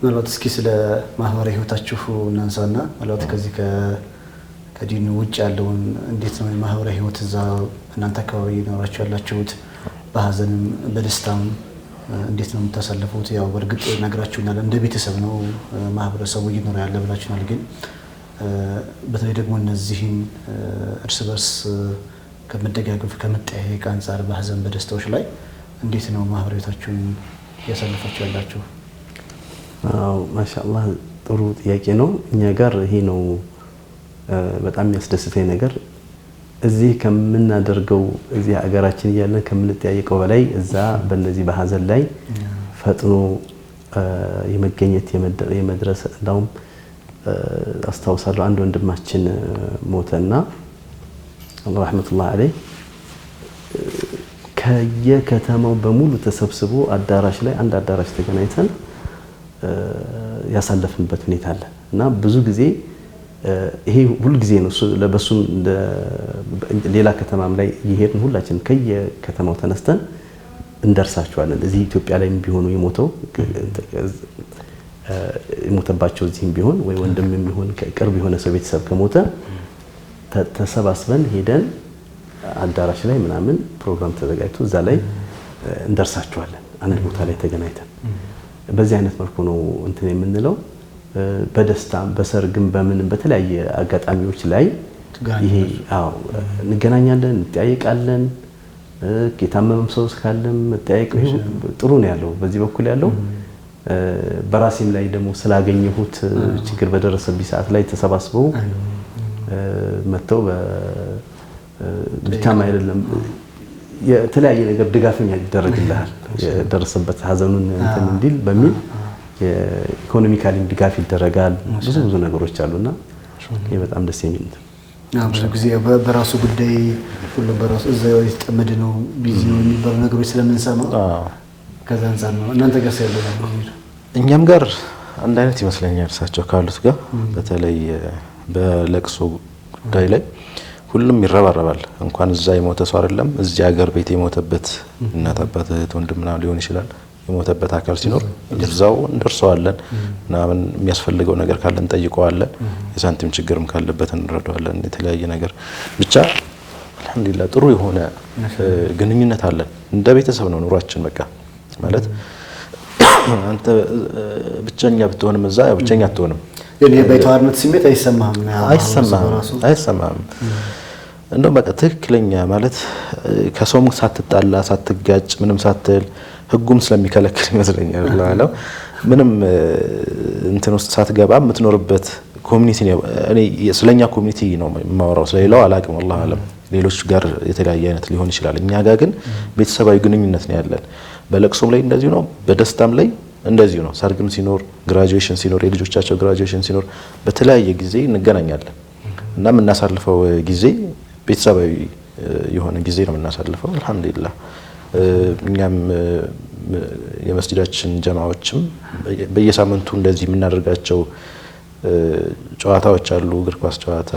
ምናልባት እስኪ ስለ ማህበራዊ ህይወታችሁ እናንሳና ምናልባት ከዚህ ከዲኑ ውጭ ያለውን እንዴት ነው የማህበራዊ ህይወት እዛ እናንተ አካባቢ ይኖራችሁ ያላችሁት? በሀዘንም በደስታም እንዴት ነው የምታሳልፉት? ያው በእርግጥ ነግራችሁናል እንደ ቤተሰብ ነው ማህበረሰቡ እየኖረ ያለ ብላችሁናል። ግን በተለይ ደግሞ እነዚህን እርስ በርስ ከመደጋገፍ ከመጠያየቅ አንፃር በሀዘን በደስታዎች ላይ እንዴት ነው ማህበራዊ ህይወታችሁን ያሳልፋችሁ ያላችሁ? አዎ ማሻአላህ ጥሩ ጥያቄ ነው። እኛ ጋር ይሄ ነው በጣም የሚያስደስተኝ ነገር እዚህ ከምናደርገው እዚህ ሀገራችን እያለን ከምንጠያየቀው በላይ እዛ በእነዚህ በሀዘን ላይ ፈጥኖ የመገኘት የመድረስ እንዳውም አስታውሳለሁ አንድ ወንድማችን ሞተና ረህመቱላህ ዐለይህ ከየከተማው በሙሉ ተሰብስቦ አዳራሽ ላይ አንድ አዳራሽ ተገናኝተን ያሳለፍንበት ሁኔታ አለ እና ብዙ ጊዜ ይሄ ሁሉ ጊዜ ነው ለበሱም ሌላ ከተማም ላይ ይሄድን ሁላችን ከየከተማው ተነስተን እንደርሳቸዋለን። እዚህ ኢትዮጵያ ላይም ቢሆኑ የሞተባቸው እዚህም ቢሆን ወይ ወንድምም ቢሆን ቅርብ የሆነ ሰው ቤተሰብ ከሞተ ተሰባስበን ሄደን አዳራሽ ላይ ምናምን ፕሮግራም ተዘጋጅቶ እዛ ላይ እንደርሳቸዋለን። አንድ ቦታ ላይ ተገናኝተን በዚህ አይነት መልኩ ነው እንትን የምንለው። በደስታም በሰርግም በምንም በተለያየ አጋጣሚዎች ላይ ይሄ እንገናኛለን፣ እንጠያየቃለን። የታመመም ሰው ካለም መጠያየቅ ጥሩ ነው ያለው በዚህ በኩል ያለው። በራሴም ላይ ደግሞ ስላገኘሁት ችግር በደረሰብኝ ሰዓት ላይ ተሰባስበው መተው ብቻም አይደለም የተለያየ ነገር ድጋፍም ያደርግልሃል የደረሰበት ሀዘኑን እንትን እንዲል በሚል የኢኮኖሚካሊ ድጋፍ ይደረጋል። ብዙ ነገሮች አሉና ይሄ በጣም ደስ የሚል ነው። ብዙ ጊዜ በራሱ ጉዳይ ሁሉ በራሱ እዛው የተጠመደ ነው ቢዚ ነው የሚባሉ ነገሮች ስለምንሰማ ከዛ አንፃር ነው። እናንተ ጋር ያለው እኛም ጋር አንድ አይነት ይመስለኛል እርሳቸው ካሉት ጋር በተለይ በለቅሶ ጉዳይ ላይ ሁሉም ይረባረባል። እንኳን እዛ የሞተ ሰው አይደለም እዚህ ሀገር ቤት የሞተበት እናት አባት እህት ወንድምና ሊሆን ይችላል የሞተበት አካል ሲኖር እዛው እንደርሰዋለን ምናምን የሚያስፈልገው ነገር ካለ እንጠይቀዋለን። የሳንቲም ችግርም ካለበት እንረዳዋለን። የተለያየ ነገር ብቻ አልহামዱሊላህ ጥሩ የሆነ ግንኙነት አለን። እንደ ቤተሰብ ነው ኑሯችን። በቃ ማለት አንተ ብቸኛ ብትሆንም እዛ ብቸኛ አትሆንም። የኔ በይቷርነት ስሜት አይሰማም። እንደው በቃ ትክክለኛ ማለት ከሰውም ሳትጣላ ሳትጋጭ ምንም ሳትል ህጉም ስለሚከለክል ይመስለኛል አላህ ምንም እንትን ውስጥ ሳትገባ የምትኖርበት ኮሚኒቲ ነው። እኔ ስለኛ ኮሚኒቲ ነው የማወራው ስለሌላው አላቅም والله አለም ሌሎች ጋር የተለያየ አይነት ሊሆን ይችላል። እኛ ጋር ግን ቤተሰባዊ ግንኙነት ነው ያለን። በለቅሶም ላይ እንደዚሁ ነው፣ በደስታም ላይ እንደዚሁ ነው። ሰርግም ሲኖር ግራጁዌሽን ሲኖር የልጆቻቸው ግራጁዌሽን ሲኖር በተለያየ ጊዜ እንገናኛለን እና የምናሳልፈው ጊዜ ቤተሰባዊ የሆነ ጊዜ ነው የምናሳልፈው አልহামዱሊላህ። እኛም የመስጂዳችን ጀማዓዎችም በየሳምንቱ እንደዚህ የምናደርጋቸው ጨዋታዎች አሉ። እግር ኳስ ጨዋታ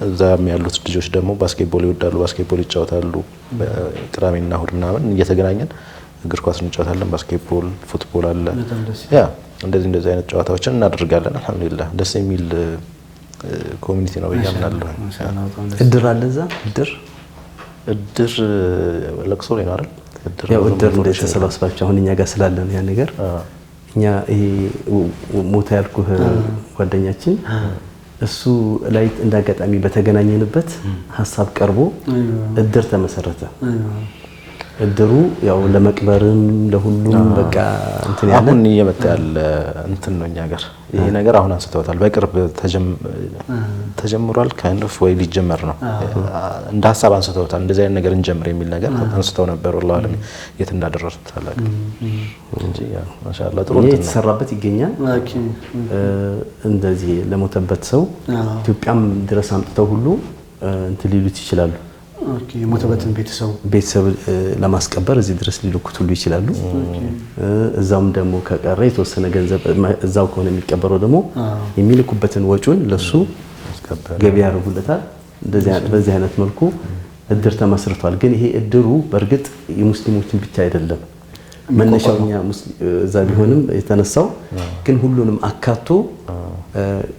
እዛም ያሉት ልጆች ደግሞ ባስኬትቦል ይወዳሉ፣ ባስኬትቦል ይጫወታሉ። ቅዳሜና እሁድ ምናምን እየተገናኘን እግር ኳስ እንጫወታለን። ባስኬትቦል ፉትቦል አለ። ያ እንደዚህ አይነት ጨዋታዎችን እናደርጋለን። አልহামዱሊላህ ደስ የሚል ኮሚኒቲ ነው ያምናለሁ። እድር አለ እዛ እድር ለቅሶ ላይ ነው አይደል? ያው እድር እንደ ተሰባስባችሁ አሁን እኛ ጋር ስላለን ያ ነገር እኛ ይሄ ሞታ ያልኩህ ጓደኛችን እሱ ላይ እንዳጋጣሚ በተገናኘንበት ሐሳብ ቀርቦ እድር ተመሰረተ። እድሩ ያው ለመቅበርም ለሁሉም በቃ እንትን ያለ አሁን እየመጣ ያለ እንትን ነው እኛ ጋር ይሄ ነገር አሁን አንስተውታል። በቅርብ ተጀምሯል kind of ወይ ሊጀመር ነው እንደ ሐሳብ አንስተውታል። እንደዚህ አይነት ነገር እንጀምር የሚል ነገር አንስተው ነበር። والله አለም የት እንዳደረሱት አላውቅም እንጂ ያ ማሻአላህ ጥሩ ነው የተሰራበት ይገኛል። እንደዚህ ለሞተበት ሰው ኢትዮጵያም ድረስ አምጥተው ሁሉ እንትን ሊሉት ይችላሉ። የሞተበትን ቤተሰብ ለማስቀበር እዚህ ድረስ ሊልኩት ሁሉ ይችላሉ። እዛውም ደግሞ ከቀረ የተወሰነ ገንዘብ እዛው ከሆነ የሚቀበረው ደግሞ የሚልኩበትን ወጪውን ለሱ ገቢ ያደርጉለታል። በዚህ አይነት መልኩ እድር ተመስርቷል። ግን ይሄ እድሩ በእርግጥ የሙስሊሞችን ብቻ አይደለም። መነሻውኛ እዛ ቢሆንም የተነሳው ግን ሁሉንም አካቶ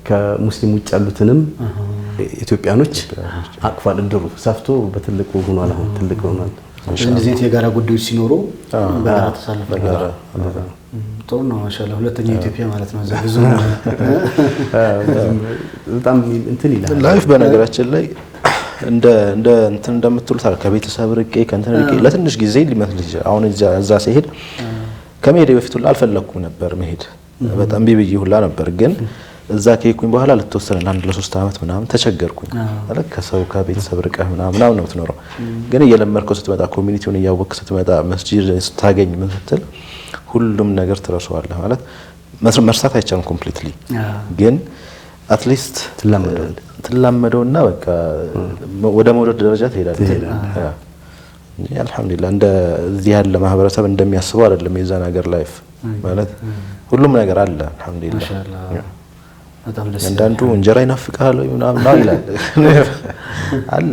ከሙስሊም ውጭ ያሉትንም ኢትዮጵያኖች አቅፏል። እድሩ ሰፍቶ በትልቁ ሆኗል። አሁን ትልቅ ሆኗል። እንደዚህ የጋራ ጉዳዮች ሲኖሩ በጋራ ተሳልፈው ጥሩ ነው። ማሻአላህ ሁለተኛ ኢትዮጵያ ማለት ነው። ብዙ በጣም እንትን ይላል ላይፍ በነገራችን ላይ እንደ እንትን እንደምትሉት ከቤተሰብ ርቄ ከእንትን ርቄ ለትንሽ ጊዜ ሊመስል ይችላል። አሁን እዛ ሲሄድ ከመሄዴ በፊት ሁላ አልፈለኩም ነበር መሄድ በጣም ቢብይ ሁላ ነበር። ግን እዛ ከሄድኩኝ በኋላ ለተወሰነ ለ3 አመት ምናምን ተቸገርኩኝ ማለት ከሰው ከቤተሰብ ርቀህ ምናምን ነው የምትኖረው። ግን እየለመድከው ስትመጣ ኮሚኒቲውን እያወቅህ ስትመጣ መስጂድ ስታገኝ ምን ስትል ሁሉም ነገር ትረሳዋለህ። ማለት መርሳት አይቻልም ኮምፕሊትሊ፣ ግን አትሊስት ትላመደውና በቃ ወደ መውደድ ደረጃ ትሄዳለህ። አልሐምዱሊላህ እንደ እዚህ ያለ ማህበረሰብ እንደሚያስበው አይደለም የዛ ነገር ላይፍ ማለት ሁሉም ነገር አለ። አልሐምዱሊላህ በጣም ደስ አንዳንዱ እንጀራ ይናፍቃል ወይ ምናምን ይላል አለ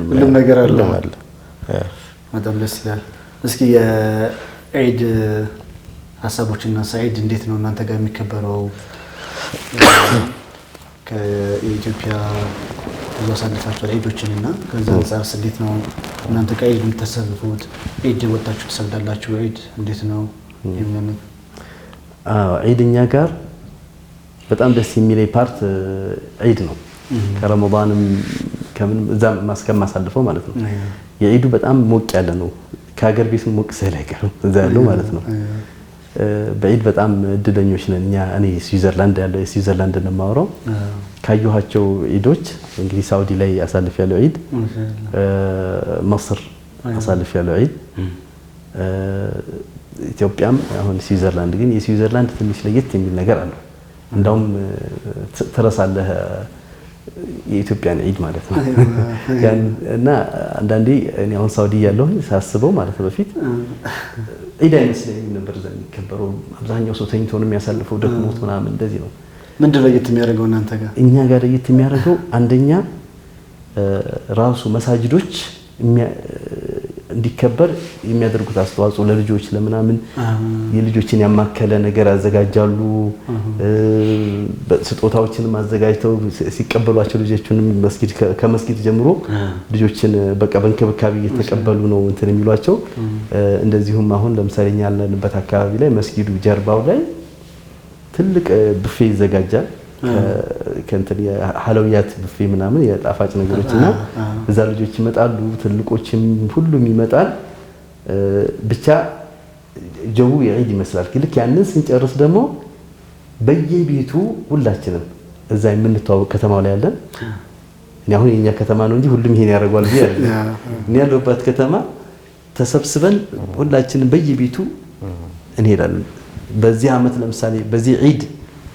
ሁሉም ነገር አለ። በጣም ደስ ይላል። እስኪ የዒድ ሀሳቦችና ሰዒድ እንዴት ነው እናንተ ጋር የሚከበረው? ከኢትዮጵያ ብዙ አሳልፋችኋል ዒዶችንና ከዛ አንፃር እንዴት ነው እናንተ ጋር ዒድ የምታሳልፉት? ዒድ ወጣችሁ ትሰግዳላችሁ? ዒድ እንዴት ነው የሚሆነው? ዒድ እኛ ጋር በጣም ደስ የሚለኝ ፓርት ዒድ ነው። ከረመዳንም ከምንም እዛም ማስከማሳልፈው ማለት ነው። የዒዱ በጣም ሞቅ ያለ ነው። ከሀገር ቤት ሞቅ ሳይል አይቀርም እዛ ያለው ማለት ነው። በዒድ በጣም እድለኞች ነን እኛ። እኔ ስዊዘርላንድ ያለው የስዊዘርላንድ ነው የማወራው። ካየኋቸው ዒዶች እንግዲህ ሳውዲ ላይ አሳልፍ ያለው ዒድ፣ መስር አሳልፍ ያለው ዒድ፣ ኢትዮጵያም አሁን ስዊዘርላንድ። ግን የስዊዘርላንድ ትንሽ ለየት የሚል ነገር አለው። እንዳውም ትረሳለህ የኢትዮጵያን ዒድ ማለት ነው። እና አንዳንዴ እኔ አሁን ሳውዲ ያለሁኝ ሳስበው ማለት ነው በፊት ዒድ አይመስለኝም ነበር እዛ የሚከበረው። አብዛኛው ሰው ተኝቶ ነው የሚያሳልፈው ደክሞት ምናምን እንደዚህ ነው። ምንድን ነው ለየት የሚያደርገው እናንተ ጋር? እኛ ጋር ለየት የሚያደርገው አንደኛ ራሱ መሳጅዶች እንዲከበር የሚያደርጉት አስተዋጽኦ ለልጆች ለምናምን የልጆችን ያማከለ ነገር ያዘጋጃሉ። ስጦታዎችንም አዘጋጅተው ሲቀበሏቸው ልጆቹንም ከመስጊድ ጀምሮ ልጆችን በቃ በእንክብካቤ እየተቀበሉ ነው እንትን የሚሏቸው። እንደዚሁም አሁን ለምሳሌ እኛ ያለንበት አካባቢ ላይ መስጊዱ ጀርባው ላይ ትልቅ ቡፌ ይዘጋጃል። ከእንትን የሐለውያት ቡፌ ምናምን የጣፋጭ ነገሮችና እዛ ልጆች ይመጣሉ፣ ትልቆችም ሁሉም ይመጣል። ብቻ ጀው የዒድ ይመስላል። ልክ ያንን ስንጨርስ ደግሞ በየቤቱ ሁላችንም እዛ የምንተዋወቅ ከተማው ላይ ያለን እኔ አሁን የኛ ከተማ ነው እንጂ ሁሉም ይሄን ያደርጋል ብዬ አይደለም። እኔ ያለሁበት ከተማ ተሰብስበን ሁላችንም በየቤቱ እንሄዳለን። በዚህ አመት ለምሳሌ በዚህ ዒድ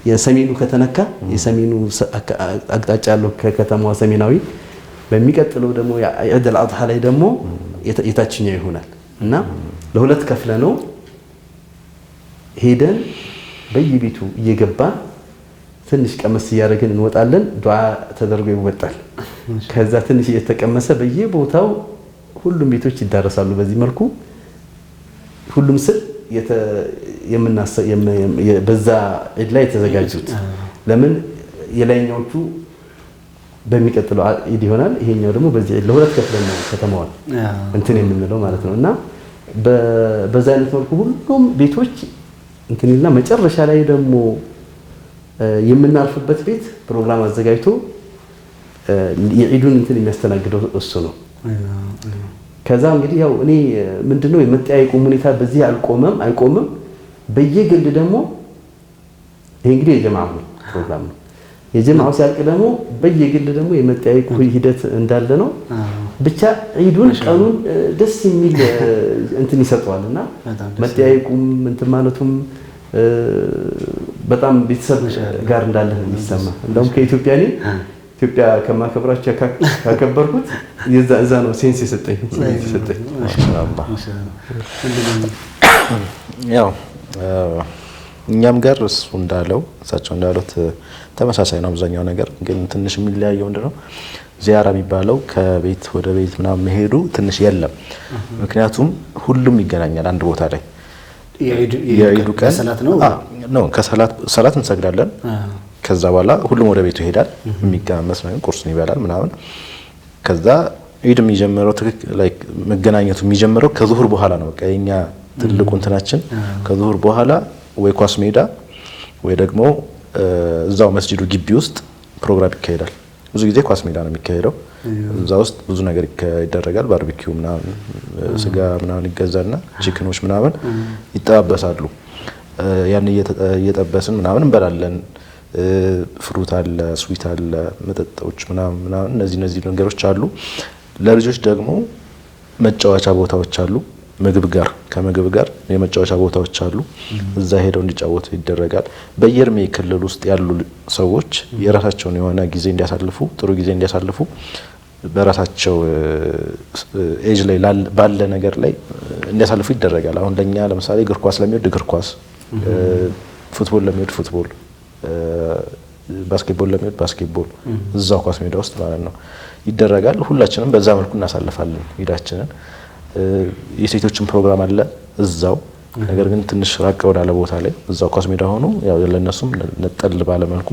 የሰሜኑ ከተነካ የሰሜኑ አቅጣጫ ያለው ከከተማዋ ሰሜናዊ በሚቀጥለው ደግሞ የዒድ አልአድሃ ላይ ደግሞ የታችኛው ይሆናል እና ለሁለት ከፍለ ነው ሄደን በየቤቱ እየገባን ትንሽ ቀመስ እያደረግን እንወጣለን። ዱዓ ተደርጎ ይወጣል። ከዛ ትንሽ እየተቀመሰ በየቦታው ሁሉም ቤቶች ይዳረሳሉ። በዚህ መልኩ ሁሉም ስል በዛ ዒድ ላይ የተዘጋጁት ለምን የላይኛዎቹ በሚቀጥለው ዒድ ይሆናል፣ ይሄኛው ደግሞ በዚህ ዒድ ለሁለት ከፍለን ነው ከተማውን እንትን የምንለው ማለት ነው። እና በዛ አይነት መልኩ ሁሉም ቤቶች እንትንና መጨረሻ ላይ ደግሞ የምናልፍበት ቤት ፕሮግራም አዘጋጅቶ የዒዱን እንትን የሚያስተናግደው እሱ ነው። ከዛ እንግዲህ ያው እኔ ምንድነው የመጠያየቁ ሁኔታ በዚህ አይቆምም። በየግል ደግሞ ይሄ እንግዲህ የጀማዓ ፕሮግራም ነው። የጀማዓው ሲያልቅ ደግሞ በየግል ደግሞ የመጠያየቁ ሂደት እንዳለ ነው። ብቻ ዒዱን ቀኑን ደስ የሚል እንትን ይሰጠዋልና መጠያየቁም እንትን ማለቱም በጣም ቤተሰብ ጋር እንዳለ የሚሰማ እንደውም ከኢትዮጵያ እኔ ኢትዮጵያ ከማከብራቸው ካከበርኩት እዛ ነው ሴንስ የሰጠኝ። ማሻአላህ ያው እኛም ጋር እሱ እንዳለው እሳቸው እንዳሉት ተመሳሳይ ነው አብዛኛው ነገር። ግን ትንሽ የሚለያየው ምንድነው ዚያራ የሚባለው ከቤት ወደ ቤት ምናምን መሄዱ ትንሽ የለም። ምክንያቱም ሁሉም ይገናኛል አንድ ቦታ ላይ። የዒዱ ቀን ነው ከሰላት እንሰግዳለን። ከዛ በኋላ ሁሉም ወደ ቤቱ ይሄዳል። የሚቀመስ ነው ቁርስን ይበላል ምናምን። ከዛ ዒድ የሚጀምረው ላይክ መገናኘቱ የሚጀምረው ከዙሁር በኋላ ነው። በቃ የኛ ትልቁ እንትናችን ከዙሁር በኋላ ወይ ኳስ ሜዳ ወይ ደግሞ እዛው መስጂዱ ግቢ ውስጥ ፕሮግራም ይካሄዳል። ብዙ ጊዜ ኳስ ሜዳ ነው የሚካሄደው። እዛ ውስጥ ብዙ ነገር ይደረጋል። ባርቢኪው ምናምን ስጋ ምናምን ይገዛና ቺክኖች ምናምን ይጠባበሳሉ። ያን እየጠበስን ምናምን እንበላለን። ፍሩት አለ፣ ስዊት አለ፣ መጠጦች ምናምን እነዚህ ነገሮች አሉ። ለልጆች ደግሞ መጫወቻ ቦታዎች አሉ። ከምግብ ጋር የመጫወቻ ቦታዎች አሉ። እዛ ሄደው እንዲጫወቱ ይደረጋል። በየእድሜ ክልል ውስጥ ያሉ ሰዎች የራሳቸውን የሆነ ጊዜ እንዲያሳልፉ ጥሩ ጊዜ እንዲያሳልፉ በራሳቸው ኤጅ ላይ ባለ ነገር ላይ እንዲያሳልፉ ይደረጋል። አሁን ለኛ ለምሳሌ እግር ኳስ ለሚወድ እግር ኳስ፣ ፉትቦል ለሚወድ ፉትቦል፣ ባስኬትቦል ለሚወድ ባስኬትቦል እዛው ኳስ ሜዳ ውስጥ ማለት ነው ይደረጋል። ሁላችንም በዛ መልኩ እናሳልፋለን ዒዳችንን። የሴቶችን ፕሮግራም አለ እዛው፣ ነገር ግን ትንሽ ራቅ ወዳለ ቦታ ላይ እዛው ኳስ ሜዳ ሆኖ ያው ለነሱም ነጠል ባለ መልኩ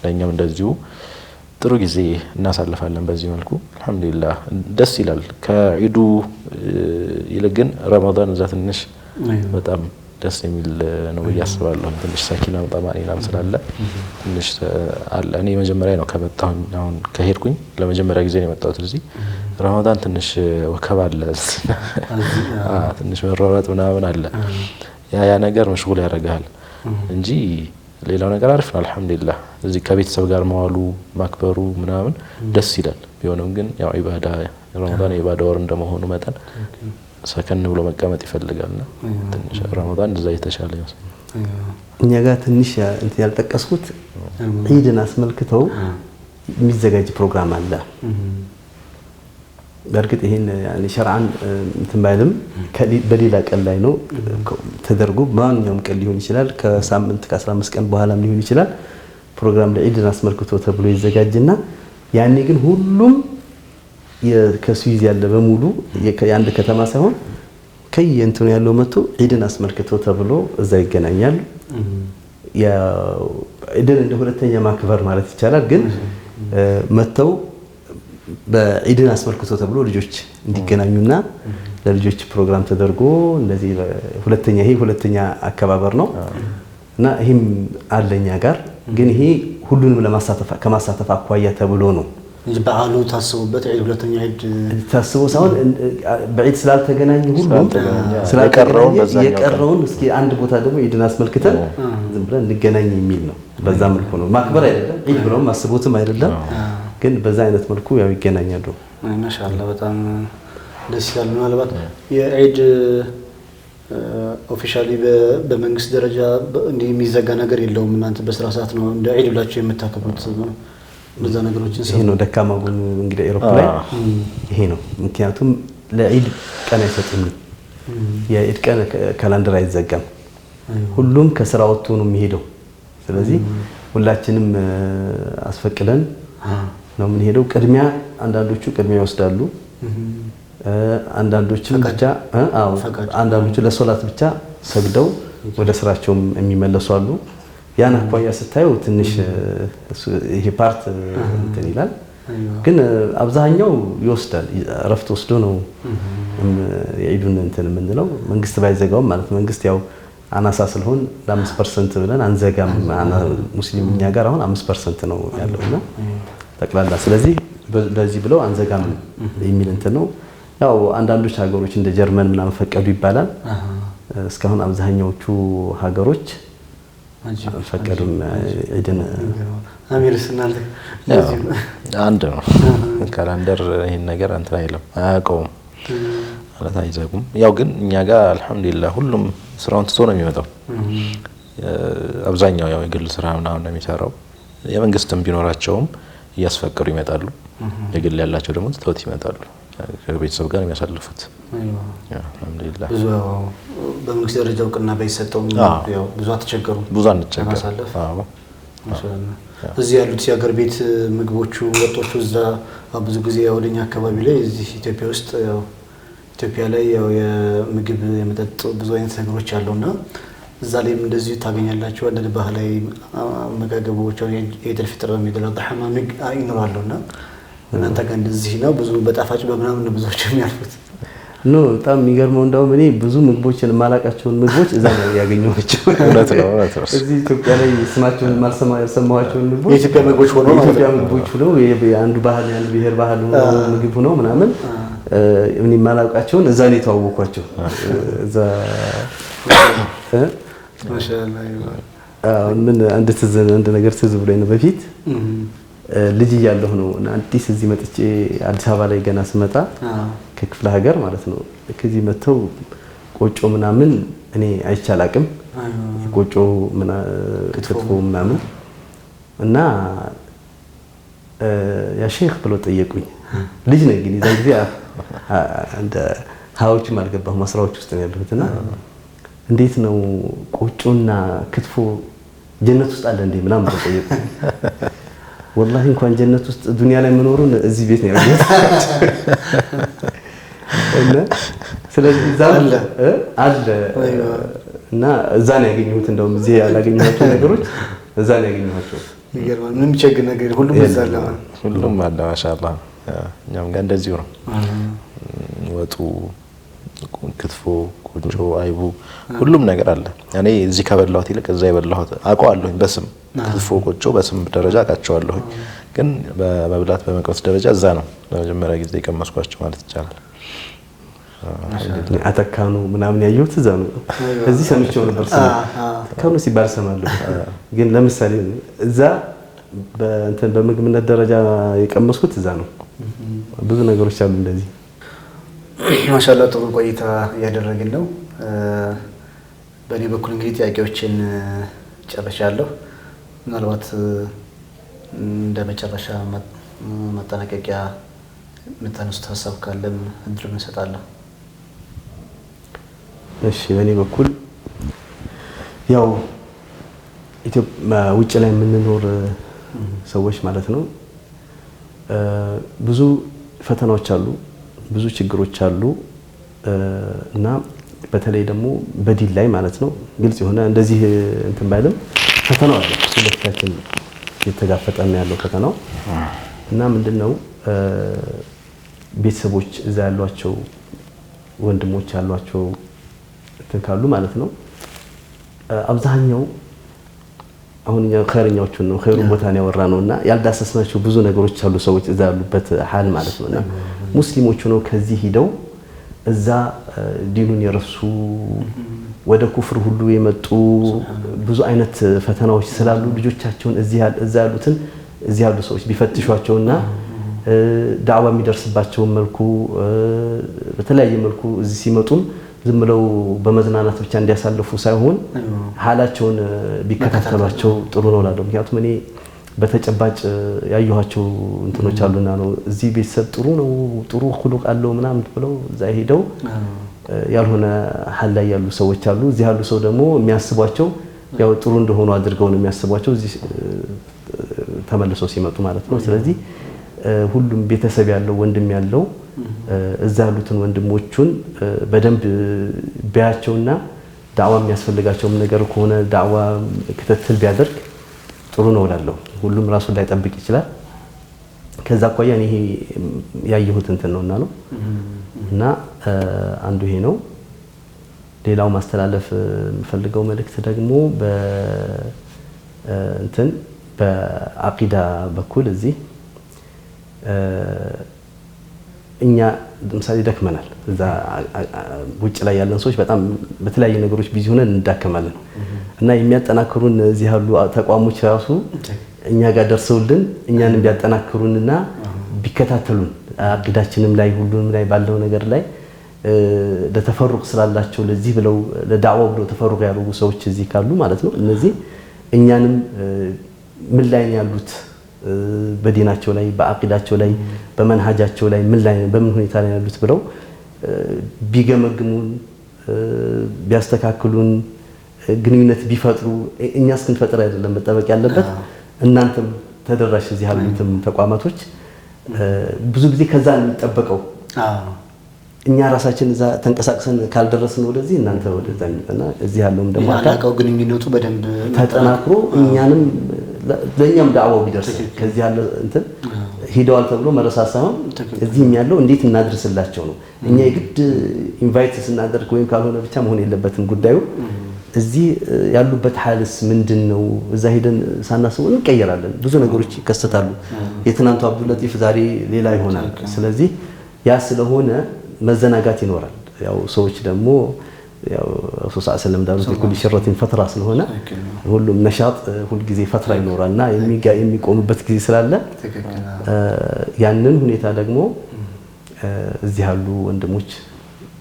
ለኛም እንደዚሁ ጥሩ ጊዜ እናሳልፋለን። በዚህ መልኩ አልহামዱሊላህ ደስ ይላል። ከዒዱ ይልቅ ግን ረመዳን እዛ ትንሽ በጣም ደስ የሚል ነው ብዬ አስባለሁ። ትንሽ ሰኪና ጠማኒናም ስላለ ትንሽ አለ። እኔ መጀመሪያ ነው ከመጣሁ አሁን ከሄድኩኝ ለመጀመሪያ ጊዜ ነው የመጣሁት እዚህ። ረመዳን ትንሽ ወከባ አለ፣ ትንሽ መሯሯጥ ምናምን አለ። ያ ነገር መሽጉል ያደርጋል እንጂ ሌላው ነገር አሪፍ ነው አልহামዱሊላህ። እዚህ ከቤተሰብ ጋር መዋሉ ማክበሩ ምናምን ደስ ይላል። ቢሆንም ግን ያው ኢባዳ ረመዳን የኢባዳ ወር እንደመሆኑ መጠን ሰከን ብሎ መቀመጥ ይፈልጋልና ትንሽ ረመዳን እንደዛ የተሻለ ይመስላል። እኛ ጋር ትንሽ እንትን ያልጠቀስኩት ዒድን አስመልክተው የሚዘጋጅ ፕሮግራም አለ። በእርግጥ ይሄን ያኔ ሸርዓን እንትን ባይልም በሌላ ቀን ላይ ነው ተደርጎ ማንኛውም ቀን ሊሆን ይችላል። ከሳምንት ከ15 ቀን በኋላም ሊሆን ይችላል። ፕሮግራም ለዒድን አስመልክቶ ተብሎ ይዘጋጅና ያኔ ግን ሁሉም ከስዊዝ ያለ በሙሉ የአንድ ከተማ ሳይሆን ከየእንትኑ ያለው መጥቶ ዒድን አስመልክቶ ተብሎ እዛ ይገናኛሉ። ዒድን እንደ ሁለተኛ ማክበር ማለት ይቻላል። ግን መጥተው በዒድን አስመልክቶ ተብሎ ልጆች እንዲገናኙና ለልጆች ፕሮግራም ተደርጎ እንደዚህ ሁለተኛ አከባበር ነው እና ይሄም አለኛ ጋር ግን ይሄ ሁሉንም ከማሳተፍ አኳያ ተብሎ ነው እንጂ በዓሉ ታስቦበት ዒድ ሁለተኛ ዒድ ታስቦ ሳይሆን በዒድ ስላልተገናኙ ሁሉም የቀረውን እስኪ አንድ ቦታ ደግሞ ዒድን አስመልክተን ዝም ብለን እንገናኝ የሚል ነው። በዛ መልኩ ነው ማክበር አይደለም ዒድ ብለውም አስቦትም አይደለም። ግን በዛ አይነት መልኩ ያው ይገናኛሉ። ማሻአላህ በጣም ደስ ይላል። ምናልባት የዒድ ኦፊሻሊ በመንግስት ደረጃ እንዲህ የሚዘጋ ነገር የለውም። እናንተ በስራ ሰዓት ነው እንደ ዒድ ብላችሁ የምታከብሩት ነው። እንደዛ ነገሮችን ይሄ ነው ደካማ ጎኑ እንግዲህ አውሮፓ ላይ ይሄ ነው። ምክንያቱም ለዒድ ቀን አይሰጡም። የዒድ ቀን ካላንደር አይዘጋም። ሁሉም ከስራ ወጥቶ ነው የሚሄደው። ስለዚህ ሁላችንም አስፈቅደን ነው ምን ሄደው አንዳንዶቹ ቅድሚያ ይወስዳሉ። አንዳንዶቹም ብቻ አንዳንዶቹ ለሶላት ብቻ ሰግደው ወደ ስራቸውም የሚመለሱ አሉ። ያን አኳያ ስታዩ ትንሽ ይሄ ፓርት እንትን ይላል። ግን አብዛኛው ይወስዳል። እረፍት ወስዶ ነው የዒዱን እንትን የምንለው። መንግስት ባይዘጋውም ማለት መንግስት ያው አናሳ ስለሆን ለ5% ብለን አንዘጋም። ሙስሊም እኛ ጋር አሁን 5% ነው ያለውና ጠቅላላ ስለዚህ በዚህ ብለው አንዘጋም የሚል እንትን ነው። ያው አንዳንዶች ሀገሮች እንደ ጀርመን ምናምን ፈቀዱ ይባላል። እስካሁን አብዛኛዎቹ ሀገሮች ፈቀዱም ዒድን። አሚርስ እናንተ አንድ ነው ካላንደር ይሄን ነገር እንትን አይልም አያውቀውም ማለት አይዘጉም። ያው ግን እኛ ጋር አልহামዱሊላህ ሁሉም ስራውን ትቶ ነው የሚመጣው። አብዛኛው ያው የግል ስራ ምናምን ነው የሚሰራው። የመንግስትም ቢኖራቸውም እያስፈቀዱ ይመጣሉ። የግል ያላቸው ደግሞ ትተውት ይመጣሉ። ከቤተሰብ ጋር የሚያሳልፉት አልহামዱሊላህ። ብዙ በመንግስት ደረጃ እውቅና ባይሰጠውም ያው ብዙ አትቸገሩም። ብዙ አንቸገር። አዎ እዚህ ያሉት የሀገር ቤት ምግቦቹ ወጦቹ እዛ ብዙ ጊዜ ወደኛ አካባቢ ላይ እዚህ ኢትዮጵያ ውስጥ ያው ኢትዮጵያ ላይ ያው የምግብ የመጠጥ ብዙ አይነት ነገሮች አሉና እዛ ላይም እንደዚሁ ታገኛላችሁ። አንዳንድ ባህላዊ አመጋገቦች የኢድል ፊጥር የሚደረግ ጣዕማ ይኖራሉና እናንተ ጋር እንደዚህ ነው? ብዙ በጣፋጭ በምናምን ብዙዎች የሚያልፉት ኖ በጣም የሚገርመው እንደውም እኔ ብዙ ምግቦችን የማላውቃቸውን ምግቦች እዛ ነው ያገኘኋቸው። እውነት ነው። እዚህ ኢትዮጵያ ላይ ስማቸውን የማልሰማቸውን ምግቦች የኢትዮጵያ ምግቦች ሆነው የኢትዮጵያ ምግቦች ሆነው አንዱ ባህል የአንዱ ብሔር ባህል ምግብ ሆነው ምናምን እኔ የማላውቃቸውን እዛ ነው የተዋወቅኳቸው። እዛ ማሻአላህ ምን አንድ ነገር ትዝ ብሎኝ ነው በፊት ልጅ እያለሁ ነው እና አዲስ እዚህ መጥቼ አዲስ አበባ ላይ ገና ስመጣ ከክፍለ ሀገር ማለት ነው ከዚህ መተው ቆጮ ምናምን እኔ አይቻላቅም ቆጮ ክትፎ ምናምን እና ያ ሼክ ብሎ ጠየቁኝ። ልጅ ነኝ ግን እዛ ጊዜ እንደ ሀዎችም አልገባሁም አስራዎች ውስጥ ነው ያለሁትና እንዴት ነው ቆጮና ክትፎ ጀነት ውስጥ አለ እንዴ ምናምን ጠየቁኝ። ወላሂ እንኳን ጀነት ውስጥ ዱንያ ላይ መኖሩን እዚህ ቤት ነው ያለው እና ስለዚህ እዛ አለ እና እዛ ነው ያገኘሁት። እንደውም እዚህ ያላገኘኋቸው ነገሮች እዛ ነው ያገኘኋቸው። ይገርማል። ምንም ቸግ ነገር ሁሉም እዛ አለ ሁሉም አለ ማሻአላህ። እኛም ጋር እንደዚሁ ነው። ወጡ፣ ክትፎ፣ ቆጮ፣ አይቡ ሁሉም ነገር አለ። እኔ እዚህ ከበላሁት ይልቅ እዛ የበላሁት አውቀዋለሁኝ በስም ክትፎ፣ ቆጮ በስም ደረጃ አውቃቸዋለሁኝ። ግን በመብላት በመቅመስ ደረጃ እዛ ነው ለመጀመሪያ ጊዜ የቀመስኳቸው ማለት ይቻላል። አተካኑ ምናምን ያየሁት እዛ ነው። እዚህ ሰምቼው ነበር አተካኑ ሲባል ሰማለሁ። ግን ለምሳሌ እዛ በምግብነት ደረጃ የቀመስኩት እዛ ነው። ብዙ ነገሮች አሉ እንደዚህ። ማሻአላህ ጥሩ ቆይታ እያደረግን ነው። በእኔ በኩል እንግዲህ ጥያቄዎችን ጨርሻለሁ። ምናልባት እንደ መጨረሻ ማጠናቀቂያ የምታነሱት ሀሳብ ካለም እድሉን እንሰጣለሁ። እሺ በእኔ በኩል ያው ውጭ ላይ የምንኖር ሰዎች ማለት ነው ብዙ ፈተናዎች አሉ፣ ብዙ ችግሮች አሉ እና በተለይ ደግሞ በዲን ላይ ማለት ነው ግልጽ የሆነ እንደዚህ እንትን ባይልም ፈተናው አለ። ሁለታችን የተጋፈጠን ያለው ፈተናው እና ምንድነው ቤተሰቦች እዛ ያሏቸው ወንድሞች ያሏቸው እንትን ካሉ ማለት ነው አብዛኛው አሁን ኸይረኛዎቹን ነው ኸይሩ ቦታ ነው ያወራነውና ያልዳሰስናቸው ብዙ ነገሮች አሉ። ሰዎች እዛ ያሉበት ሐል ማለት ነውና ሙስሊሞች ነው ከዚህ ሂደው እዛ ዲኑን የረሱ ወደ ኩፍር ሁሉ የመጡ ብዙ አይነት ፈተናዎች ስላሉ ልጆቻቸውን እዛ ያሉትን እዚህ ያሉ ሰዎች ቢፈትሿቸውና ዳዕዋ የሚደርስባቸው መልኩ በተለያየ መልኩ እዚህ ሲመጡም ዝም ብለው በመዝናናት ብቻ እንዲያሳልፉ ሳይሆን ሐላቸውን ቢከታተሏቸው ጥሩ ነው እላለሁ። ምክንያቱም እኔ በተጨባጭ ያየኋቸው እንትኖች አሉና ነው እዚህ ቤተሰብ ጥሩ ነው ጥሩ ኹሉቅ አለው ምናምን ብለው እዛ ሄደው ያልሆነ ሐል ላይ ያሉ ሰዎች አሉ። እዚህ ያሉ ሰው ደግሞ የሚያስቧቸው ያው ጥሩ እንደሆኑ አድርገው ነው የሚያስቧቸው እዚህ ተመልሰው ሲመጡ ማለት ነው። ስለዚህ ሁሉም ቤተሰብ ያለው ወንድም ያለው እዛ ያሉትን ወንድሞቹን በደንብ ቢያቸውና ዳዕዋ የሚያስፈልጋቸው ነገር ከሆነ ዳዕዋ ክትትል ቢያደርግ ጥሩ ነው እላለሁ። ሁሉም ራሱን ላይ ጠብቅ ይችላል። ከዛ አኳያ እኔ ያየሁት እንትን ነውና ነው እና አንዱ ይሄ ነው። ሌላው ማስተላለፍ የምፈልገው መልእክት ደግሞ በአቂዳ በኩል እዚህ እኛ ለምሳሌ ደክመናል። እዛ ውጭ ላይ ያለን ሰዎች በጣም በተለያየ ነገሮች ቢዚ ሆነን እንዳከማለን እና የሚያጠናክሩን እዚህ ያሉ ተቋሞች ራሱ እኛ ጋር ደርሰውልን እኛንም ቢያጠናክሩንና ቢከታተሉን አቂዳችንም ላይ ሁሉንም ላይ ባለው ነገር ላይ ለተፈሩቅ ስላላቸው ለዚህ ብለው ለዳዕዋው ብለው ተፈሩቅ ያደረጉ ሰዎች እዚህ ካሉ ማለት ነው እነዚህ እኛንም ምን ላይ ያሉት በዲናቸው ላይ በአቂዳቸው ላይ በመንሃጃቸው ላይ በምን ሁኔታ ላይ ያሉት ብለው ቢገመግሙን ቢያስተካክሉን ግንኙነት ቢፈጥሩ እኛ እስክንፈጥር አይደለም መጠበቅ ያለበት እናንተም ተደራሽ እዚህ ያሉትም ተቋማቶች ብዙ ጊዜ ከዛ ነው የሚጠበቀው። እኛ ራሳችን እዛ ተንቀሳቅሰን ካልደረስን ወደዚህ እናንተ ወደዛ እና እዚህ ያለውም ደግሞ አላቀው ግንኙነቱ በደንብ ተጠናክሮ እኛንም ለኛም ዳዕዋው ቢደርስ ከዚህ ያለ እንትን ሄደዋል ተብሎ መረሳት ሳይሆን እዚህም ያለው እንዴት እናድርስላቸው ነው። እኛ የግድ ኢንቫይት ስናደርግ ወይም ካልሆነ ብቻ መሆን የለበትም ጉዳዩ። እዚህ ያሉበት ሐልስ ምንድነው? እዛ ሄደን ሳናስበው እንቀየራለን። ብዙ ነገሮች ይከሰታሉ። የትናንቱ አብዱልለጢፍ ዛሬ ሌላ ይሆናል። ስለዚህ ያ ስለሆነ መዘናጋት ይኖራል። ያው ሰዎች ደግሞ ያው ረሱል ሰለላሁ ዐለይሂ ወሰለም ዳሩት ኩል ሽረቲን ፈትራ ስለሆነ ሁሉም ነሻጥ ሁሉ ጊዜ ፈትራ ይኖራልና የሚቆምበት ጊዜ ስላለ ያንን ሁኔታ ደግሞ እዚህ ያሉ ወንድሞች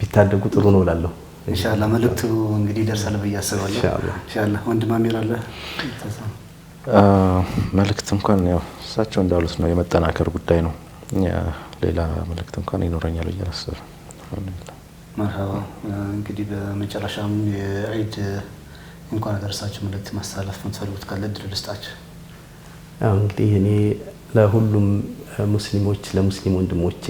ቢታደጉ ጥሩ ነው እላለሁ። ኢንሻአላህ መልእክቱ እንግዲህ ይደርሳል ብዬ አስባለሁ። ኢንሻአላህ ወንድም አሚር አለ መልእክት እንኳን ያው እሳቸው እንዳሉት ነው የመጠናከር ጉዳይ ነው። ሌላ መልእክት እንኳን ይኖረኛል ብዬ አስባለሁ። መርሐባ እንግዲህ በመጨረሻም የዒድ እንኳን አደረሳችሁ መልእክት ማስተላለፍ የምትፈልጉት ካለ እድል ልስጣችሁ። አዎ እንግዲህ እኔ ለሁሉም ሙስሊሞች ለሙስሊም ወንድሞቼ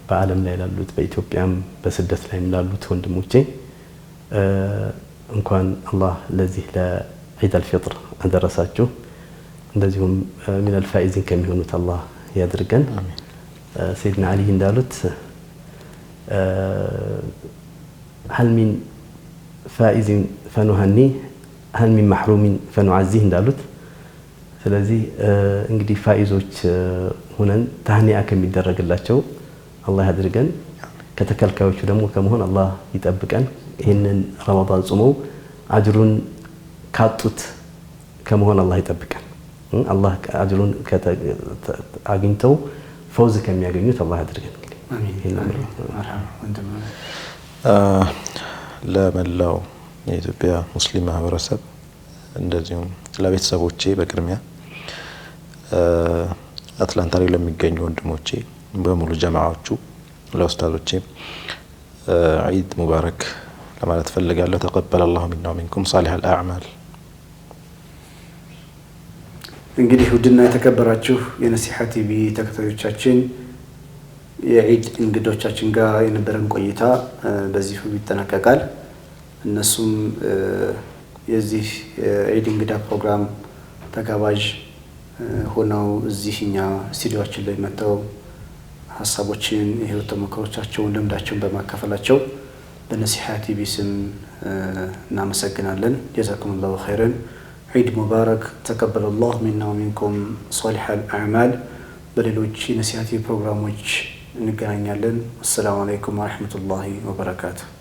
በዓለም ላይ ላሉት በኢትዮጵያም በስደት ላይም ላሉት ወንድሞቼ እንኳን አላህ ለዚህ ለዒድ አልፊጥር አደረሳችሁ። እንደዚሁም ሚን አልፋኢዚን ከሚሆኑት አላህ ያድርገን። ሰይድና አሊ እንዳሉት هل من فائز فنهني هل من محروم فنعزيه እንዳሉት ስለዚህ እንግዲህ ፋይዞች ሆነን ታህኒያ ከሚደረግላቸው አላህ ያድርገን። ከተከልካዮቹ ደግሞ ከመሆን አላህ ይጠብቀን። ይሄንን ረመዳን ጾመው አጅሩን ካጡት ከመሆን አላህ ይጠብቀን። አላህ አጅሩን አግኝተው ፈውዝ ከሚያገኙት አላህ ያድርገን። ለመላው የኢትዮጵያ ሙስሊም ማህበረሰብ እንደዚሁም ለቤተሰቦቼ በቅድሚያ አትላንታ ላይ ለሚገኙ ወንድሞቼ በሙሉ ጀማዓዎቹ ለኡስታዞቼ ዒድ ሙባረክ ለማለት ፈልጋለሁ። ተቀበለ አላሁ ሚና ወሚንኩም ሷሊህ አልአዕማል። እንግዲህ ውድና የተከበራችሁ የነሲሃ ቲቪ ተከታዮቻችን የዒድ እንግዶቻችን ጋር የነበረን ቆይታ በዚሁ ይጠናቀቃል። እነሱም የዚህ ዒድ እንግዳ ፕሮግራም ተጋባዥ ሆነው እዚህ እኛ ስቱዲዮአችን ላይ መጥተው ሀሳቦችን የህይወት ተሞክሮቻቸውን ልምዳቸውን በማካፈላቸው በነሲሃ ቲቪ ስም እናመሰግናለን። ጀዛኩሙላሁ ኸይረን። ዒድ ሙባረክ። ተቀበለ አላሁ ሚና ወሚንኩም ሷሊህ አልአዕማል። በሌሎች የነሲሃ ቲቪ ፕሮግራሞች እንገናኛለን። አሰላሙ አለይኩም ወረሕመቱላሂ ወበረካቱ።